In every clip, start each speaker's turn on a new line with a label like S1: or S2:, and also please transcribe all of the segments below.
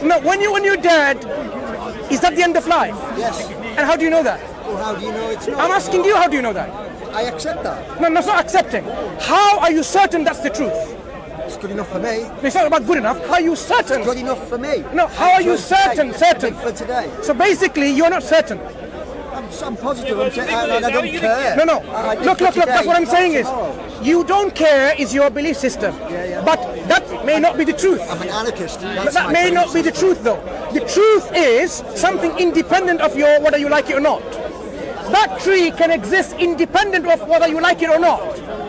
S1: No, when you're dead, is that the end of life?
S2: Yes.
S1: And how do you know that?
S2: Well, how do you know it's not?
S1: I'm asking you, how do you know that?
S2: I accept that.
S1: No, that's not accepting. How are you certain that's the truth?
S2: It's good enough for me.
S1: It's not about good enough. How are you certain?
S2: It's good enough for me.
S1: No, how are you certain? Certain.
S2: For today.
S1: So basically, you're not certain.
S2: I'm positive. I'm saying I don't care.
S1: No. Look. That's what I'm saying is, you don't care is your belief system.
S2: Yeah.
S1: But that may not be the truth.
S2: I'm an anarchist.
S1: That may not be the truth, though. The truth is something independent of your whether you like it or not. That tree can exist independent of whether you like it or not.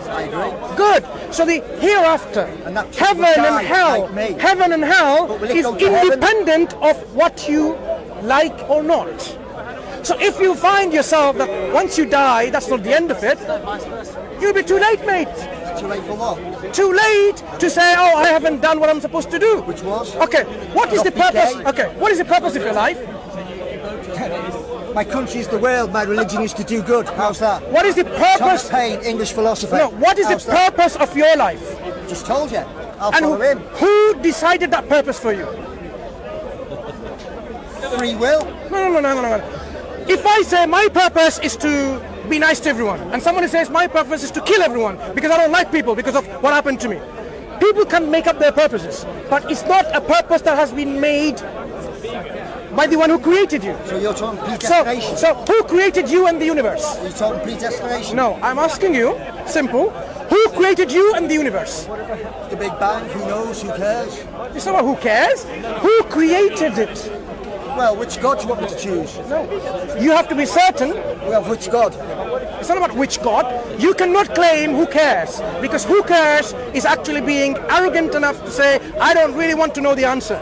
S2: I agree.
S1: Good. So the hereafter, heaven and hell is independent of what you like or not. So if you find yourself that once you die, that's not the end of it, you'll be too late, mate.
S2: Too late for what?
S1: Too late to say, oh, I haven't done what I'm supposed to do.
S2: Which was?
S1: Okay, what is the purpose? Okay, what is the purpose of your life?
S2: My country is the world, my religion is to do good. How's that?
S1: What is the purpose?
S2: Thomas Paine, English philosopher.
S1: No, what is the purpose of your life?
S2: Just told you. I'll follow him.
S1: Who decided that purpose for you?
S2: Free will?
S1: No. If I say my purpose is to be nice to everyone, and somebody says my purpose is to kill everyone because I don't like people because of what happened to me, people can make up their purposes, but it's not a purpose that has been made by the one who created you.
S2: So you're talking predestination?
S1: So who created you and the universe?
S2: You're talking predestination?
S1: No, I'm asking you, simple, who created you and the universe?
S2: The Big Bang, who knows, who cares?
S1: It's not about who cares, who created it?
S2: Well, which God do you want me to choose?
S1: No, you have to be certain.
S2: Well, which God?
S1: It's not about which God. You cannot claim who cares, because who cares is actually being arrogant enough to say, I don't really want to know the answer.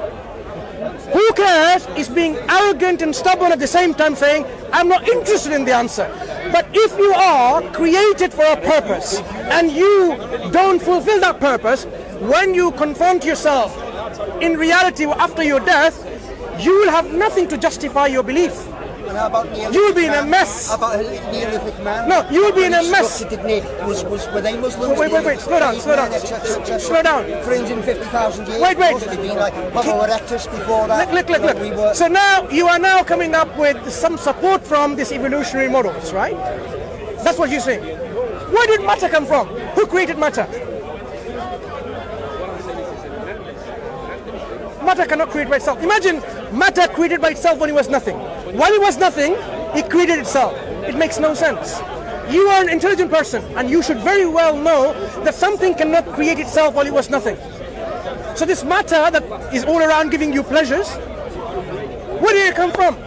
S1: Who cares is being arrogant and stubborn at the same time saying, I'm not interested in the answer. But if you are created for a purpose and you don't fulfill that purpose, when you confront yourself in reality after your death, you will have nothing to justify your belief.
S2: And how about
S1: you will be in a mess.
S2: How about Neolithic man?
S1: No, you will be in a mess.
S2: Were they Muslims?
S1: Wait, slow down. Slow down.
S2: 350,000 years.
S1: Wait.
S2: They've been like Homo erectus before that.
S1: Look. So now you are now coming up with some support from these evolutionary models, right? That's what you're saying. Where did matter come from? Who created matter? Matter cannot create by itself. Imagine matter created by itself when it was nothing. While it was nothing, it created itself. It makes no sense. You are an intelligent person, and you should very well know that something cannot create itself while it was nothing. So this matter that is all around giving you pleasures, where did it come from?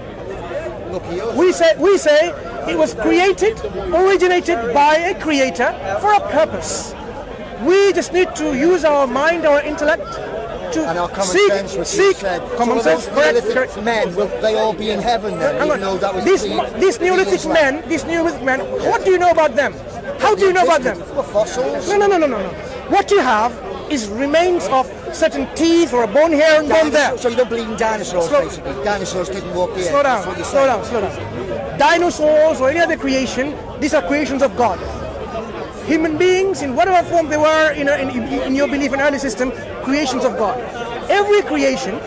S1: We say it was created, originated by a creator for a purpose. We just need to use our mind, our intellect,
S2: and our common sense,
S1: common sense.
S2: Neolithic men, will they all be in heaven then? Even though that was
S1: these Neolithic men, what do you know about them? How do you know about them?
S2: Well, fossils.
S1: No. What you have is remains of certain teeth or a bone here and bone there.
S2: So you don't believe in dinosaurs, basically? Dinosaurs didn't walk the earth.
S1: Slow down. Dinosaurs or any other creation, these are creations of God. Human beings, in whatever form they were, in your belief in early system, creations of God. Every creation,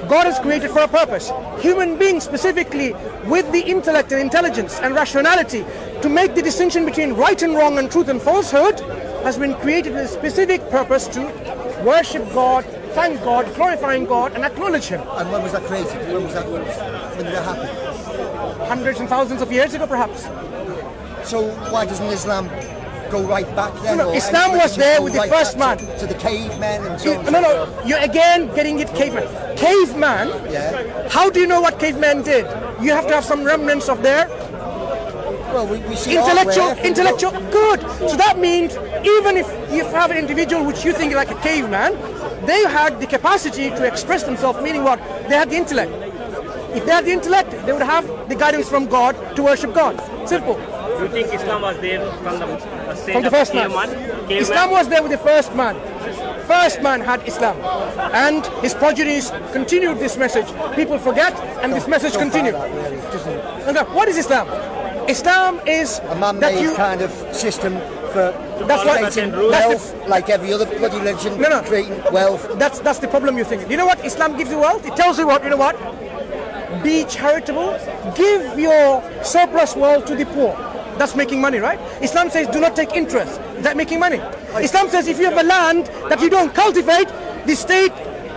S1: God has created for a purpose. Human beings specifically, with the intellect and intelligence and rationality, to make the distinction between right and wrong and truth and falsehood, has been created with a specific purpose to worship God, thank God, glorifying God, and acknowledge Him.
S2: And when was that created? When did that happen?
S1: Hundreds and thousands of years ago, perhaps.
S2: So why doesn't Islam go right back then?
S1: No, Islam was there with the first man.
S2: To the cavemen and so on.
S1: No, you're again getting it caveman. Caveman?
S2: Yeah.
S1: How do you know what cavemen did? You have to have some remnants of their
S2: well, we see
S1: intellectual. Good. So that means even if you have an individual which you think is like a caveman, they had the capacity to express themselves, meaning what? They had the intellect. If they had the intellect, they would have the guidance from God to worship God. Simple.
S3: Do you think Islam was there from the
S1: first man? Islam was there with the first man. First man had Islam, and his progenies continued this message. People forget, and this message continued. What is Islam? Islam is
S2: a man-made kind of system for
S1: That's
S3: follow
S1: what.
S3: certain rules.
S2: Wealth, like every other bloody religion,
S1: No, no.
S2: creating wealth.
S1: That's the problem you're thinking. You know what? Islam gives you wealth. It tells you what. You know what? Be charitable. Give your surplus wealth to the poor. That's making money, right? Islam says do not take interest. Is that making money? Islam says if you have a land that you don't cultivate, the state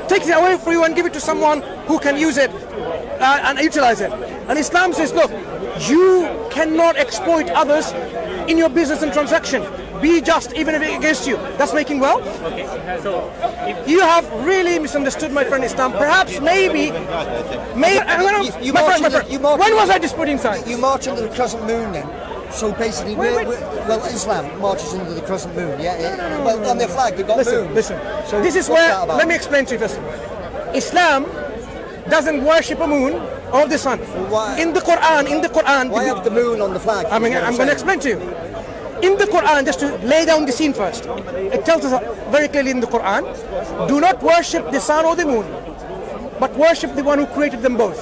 S1: takes it away from you and give it to someone who can use it and utilize it. And Islam says, look, you cannot exploit others in your business and transaction. Be just even if it's against you. That's making wealth.
S3: Okay. So, if
S1: You have really misunderstood my friend Islam. Perhaps, maybe. My friend. When was I disputing science?
S2: You march under the crescent moon then. So basically,
S1: Wait.
S2: well, Islam marches under the crescent moon, yeah? Well, on their flag, they've got moons.
S1: Listen.
S2: So
S1: This is
S2: what's
S1: where,
S2: that about?
S1: let me explain to you first. Islam doesn't worship a moon or the sun.
S2: why-
S1: In the Quran,
S2: Why have the moon on the flag?
S1: I'm going to explain to you. In the Quran, just to lay down the scene first, it tells us very clearly in the Quran, do not worship the sun or the moon, but worship the one who created them both.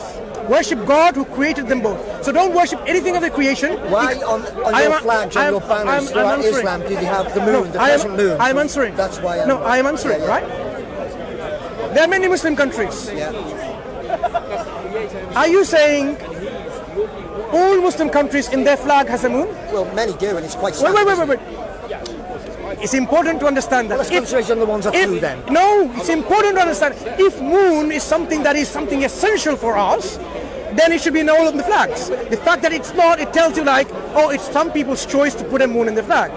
S1: Worship God who created them both. So don't worship anything of the creation.
S2: Why on your flags, on your banners throughout Islam, do they have the moon, the crescent moon?
S1: I am answering.
S2: That's why
S1: I am answering,
S2: yeah.
S1: right? There are many Muslim countries.
S2: Yeah.
S1: Are you saying all Muslim countries in their flag has a moon?
S2: Well, many do, and it's quite
S1: Wait.
S2: standard.
S1: It's important to understand that.
S2: Let's concentrate on the ones that do then.
S1: No, it's important to understand. If moon is something that is something essential for us, then it should be in all of the flags. The fact that it's not, it tells you like, oh, it's some people's choice to put a moon in the flag.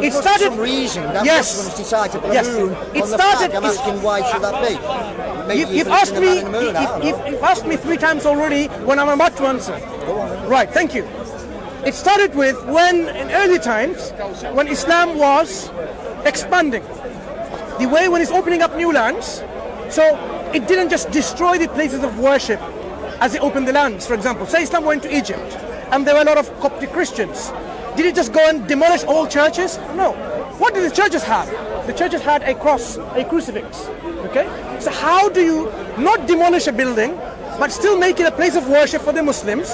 S1: It
S2: For
S1: started.
S2: some reason that
S1: Yes.
S2: Muslims decide to put
S1: Yes.
S2: a moon
S1: It
S2: on the
S1: started-
S2: flag. I'm asking why should that be? Maybe
S1: You've
S2: even
S1: asked
S2: the
S1: me.
S2: man in the moon, I don't know.
S1: You've asked me 3 times already when I'm about to answer.
S2: Go on then.
S1: Right, thank you. It started with when, in early times, when Islam was expanding. The way when it's opening up new lands, so it didn't just destroy the places of worship as it opened the lands. For example, say Islam went to Egypt, and there were a lot of Coptic Christians. Did it just go and demolish all churches? No. What did the churches have? The churches had a cross, a crucifix. Okay? So how do you not demolish a building, but still make it a place of worship for the Muslims,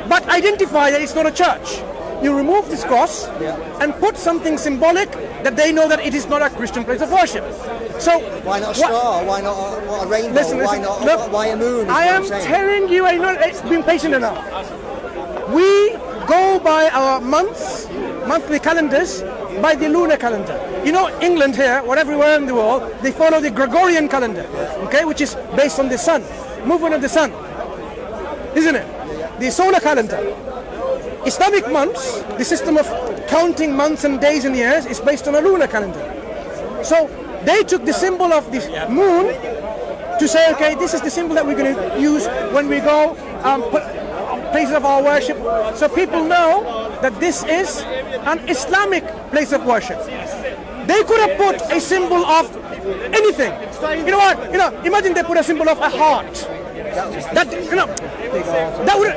S1: but identify that it's not a church? You remove this cross and put something symbolic that they know that it is not a Christian place of worship. So
S2: Why not a star? Why not a rainbow?
S1: Listen,
S2: why not?
S1: look,
S2: Why a moon? is
S1: I
S2: what
S1: am
S2: I'm saying.
S1: telling you, I know it's been patient enough. We go by our monthly calendars, by the lunar calendar. You know, England here, or everywhere in the world, they follow the Gregorian calendar, okay, which is based on the sun, movement of the sun, isn't it? The solar calendar. Islamic months, the system of counting months and days and years, is based on a lunar calendar. So they took the symbol of the moon to say, okay, this is the symbol that we're going to use when we go put places of our worship, so people know that this is an Islamic place of worship. They could have put a symbol of anything. You know what? Imagine they put a symbol of a heart. That that would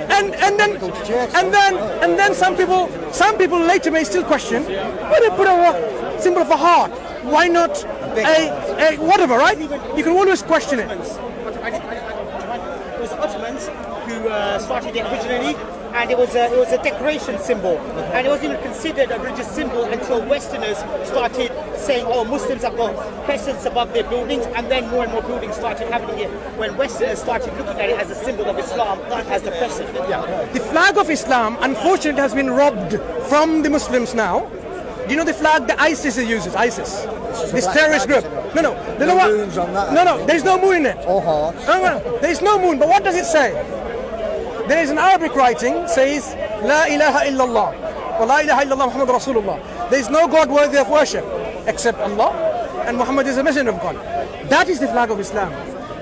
S1: and then some people later may still question, why they put a symbol of a heart? Why not a whatever, right? You can always question it.
S4: It was Ottomans who started it originally, and it was a decoration symbol, and it wasn't even considered a religious symbol until Westerners started saying, oh, Muslims have got crescents above their buildings, and then more and more buildings started having it when Westerners started looking at it as a symbol of Islam, as the crescent.
S1: The flag of Islam, unfortunately, has been robbed from the Muslims now. Do you know the flag that ISIS uses? ISIS, this terrorist group. No. You know what?
S2: moons on that.
S1: No. There's no moon in it.
S2: Or hearts.
S1: No. There's no moon. But what does it say? There is an Arabic writing says, La ilaha illallah, wa la ilaha illallah Muhammad Rasulullah. There is no God worthy of worship except Allah, and Muhammad is a messenger of God. That is the flag of Islam.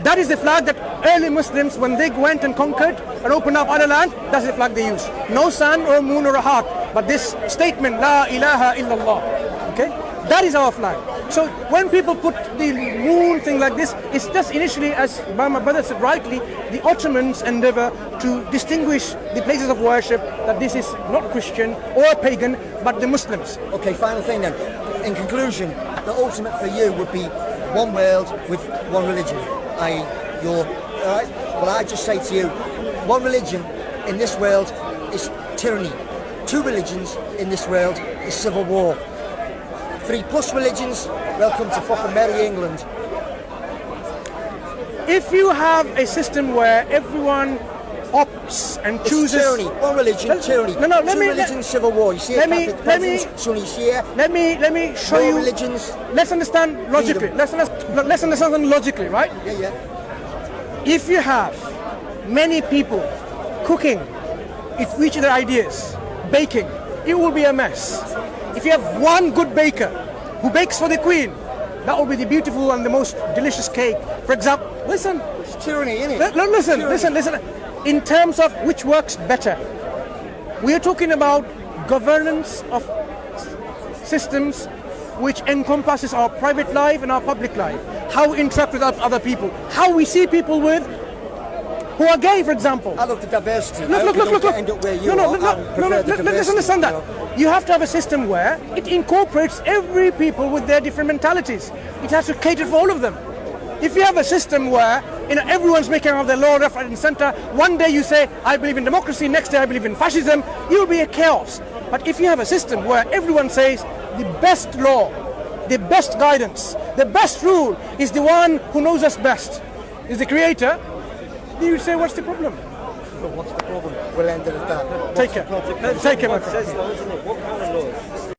S1: That is the flag that early Muslims, when they went and conquered and opened up other land, that's the flag they used. No sun or moon or a heart, but this statement, La ilaha illallah. Okay? That is our flag. So when people put the moon thing like this, it's just initially, as my brother said rightly, the Ottomans' endeavor to distinguish the places of worship, that this is not Christian or pagan, but the Muslims.
S2: Okay, final thing then. In conclusion, the ultimate for you would be one world with one religion. All right? Well, I just say to you, one religion in this world is tyranny. Two religions in this world is civil war. 3+ religions, welcome to fucking Merry England.
S1: If you have a system where everyone opts and
S2: It's
S1: chooses
S2: tyranny. One religion, tyranny.
S1: No, let
S2: Two
S1: me-
S2: religions, civil war. You see
S1: let
S2: it,
S1: me-
S2: Catholic
S1: let me-
S2: peasants, Sunni Shia.
S1: let me show
S2: More
S1: you.
S2: religions.
S1: Let's understand logically.
S2: Freedom.
S1: Let's understand logically, right?
S2: Yeah.
S1: If you have many people cooking each of their ideas, baking, it will be a mess. If you have one good baker who bakes for the Queen, that will be the beautiful and the most delicious cake. For example, listen.
S2: It's tyranny, isn't it?
S1: Listen. In terms of which works better, we are talking about governance of systems which encompasses our private life and our public life. How we interact with other people. How we see people who are gay, for example.
S2: I love the diversity.
S1: Look.
S2: End up where you are.
S1: Let's understand that. You have to have a system where it incorporates every people with their different mentalities. It has to cater for all of them. If you have a system where everyone's making out their law left, right, and centre, one day you say, I believe in democracy, next day I believe in fascism, you'll be a chaos. But if you have a system where everyone says the best law, the best guidance, the best rule is the one who knows us best, is the creator, then you say, what's the problem?
S2: What's the problem? We'll end it at that.
S1: Take care. Take care, my friend.
S3: Says, though, isn't it? What kind of laws?